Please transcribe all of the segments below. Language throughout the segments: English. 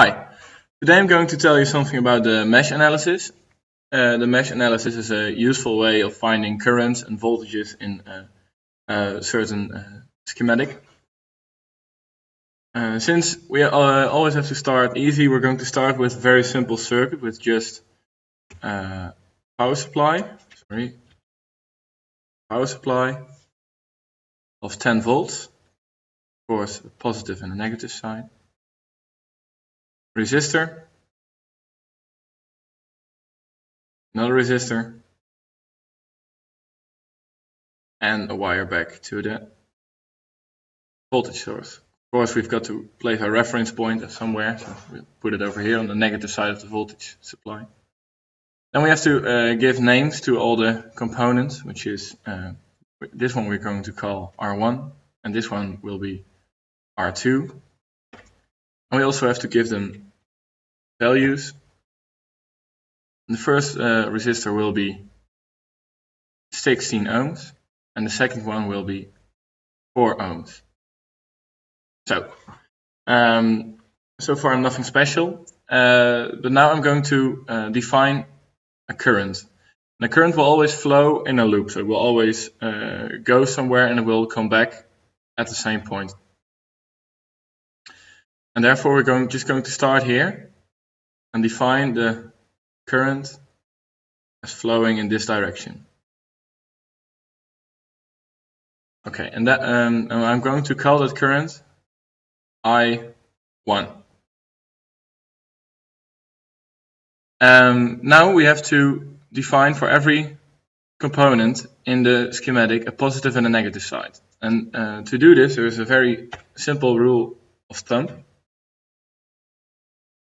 Hi, today I'm going to tell you something about the mesh analysis. The mesh analysis is a useful way of finding currents and voltages in a certain schematic. Since we always have to start easy, we're going to start with a very simple circuit with just power supply of 10 volts, of course a positive and a negative side, resistor, another resistor, and a wire back to the voltage source. Of course, we've got to place our reference point somewhere, so we'll put it over here on the negative side of the voltage supply. Then we have to give names to all the components, which is this one we're going to call R1, and this one will be R2. And we also have to give them values. And the first resistor will be 16 ohms, and the second one will be 4 ohms. So far nothing special, but now I'm going to define a current. And a current will always flow in a loop, so it will always go somewhere and it will come back at the same point. And therefore we're just going to start here and define the current as flowing in this direction. Okay, and that I'm going to call that current I1. Now we have to define for every component in the schematic a positive and a negative side. And to do this, there is a very simple rule of thumb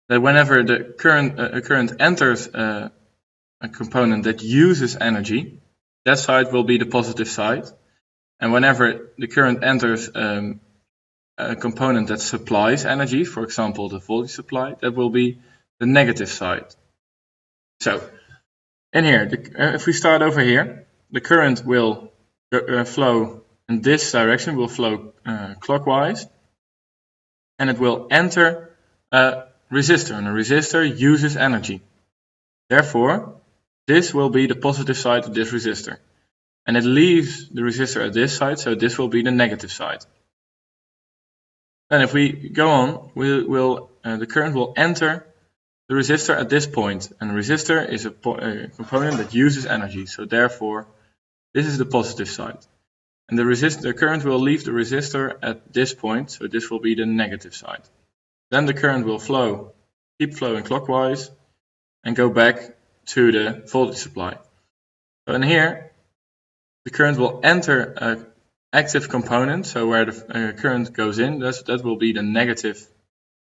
that whenever the current enters a component that uses energy, that side will be the positive side. And whenever the current enters a component that supplies energy, for example the voltage supply, that will be the negative side. So in here, if we start over here, the current will flow in this direction, will flow clockwise, and it will enter a resistor, and a resistor uses energy. Therefore, this will be the positive side of this resistor, and it leaves the resistor at this side, so this will be the negative side. Then if we go on, the current will enter the resistor at this point, and the resistor is a component that uses energy, so therefore this is the positive side. And the current will leave the resistor at this point, so this will be the negative side. Then the current will keep flowing clockwise, and go back to the voltage supply. So in here, the current will enter an active component, so where the current goes in, that will be the negative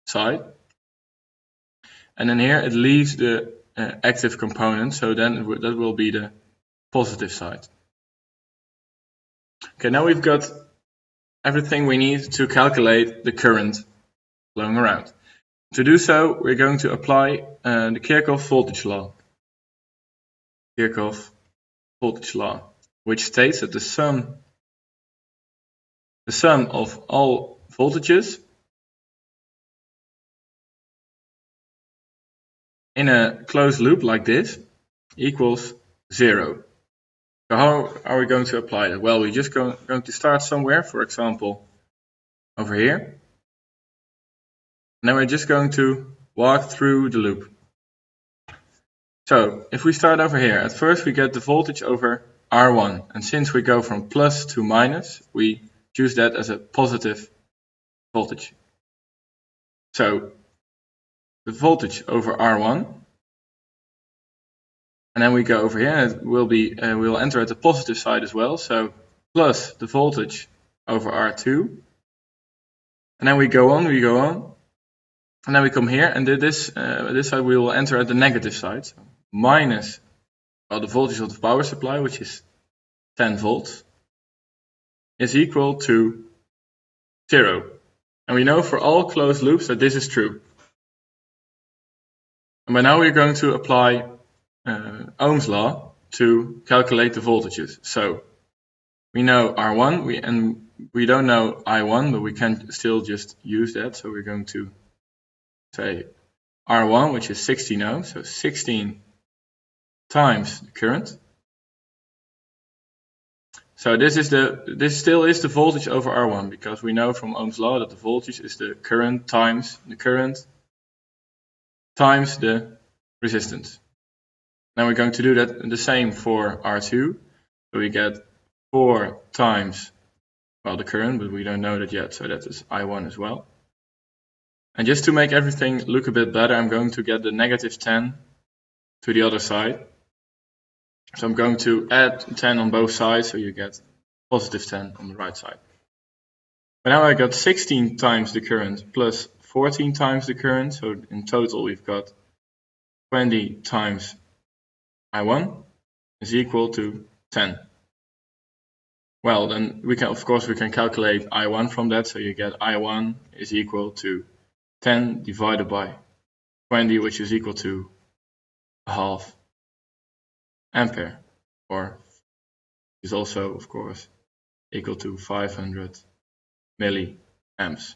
side. And in here it leaves the active component, so then that will be the positive side. Okay, now we've got everything we need to calculate the current flowing around. To do so, we're going to apply the Kirchhoff voltage law. Kirchhoff voltage law, which states that the sum of all voltages in a closed loop like this equals 0. So how are we going to apply that? Well, we're just going to start somewhere, for example, over here. And then we're just going to walk through the loop. So if we start over here, at first we get the voltage over R1. And since we go from plus to minus, we choose that as a positive voltage. So the voltage over R1, and then we go over here, and it will be we'll enter at the positive side as well. So plus the voltage over R2, and then we go on, and then we come here, and this side we will enter at the negative side. So minus the voltage of the power supply, which is 10 volts, is equal to 0. And we know for all closed loops that this is true. And by now we're going to apply Ohm's law to calculate the voltages. So we know R1, and we don't know I1, but we can still just use that. So we're going to say R1, which is 16 ohms, so 16 times the current. So this still is the voltage over R1, because we know from Ohm's law that the voltage is the current times the resistance. Now we're going to do that the same for R2. So we get 4 times, well, the current, but we don't know that yet, so that is I1 as well. And just to make everything look a bit better, I'm going to get the negative 10 to the other side. So I'm going to add 10 on both sides, so you get positive 10 on the right side. But now I got 16 times the current plus 14 times the current, so in total we've got 20 times I1 is equal to 10. Well, then we can calculate I1 from that, so you get I1 is equal to 10 divided by 20, which is equal to a half ampere, or is also, of course, equal to 500 milliamps.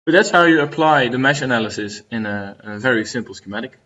So that's how you apply the mesh analysis in a very simple schematic.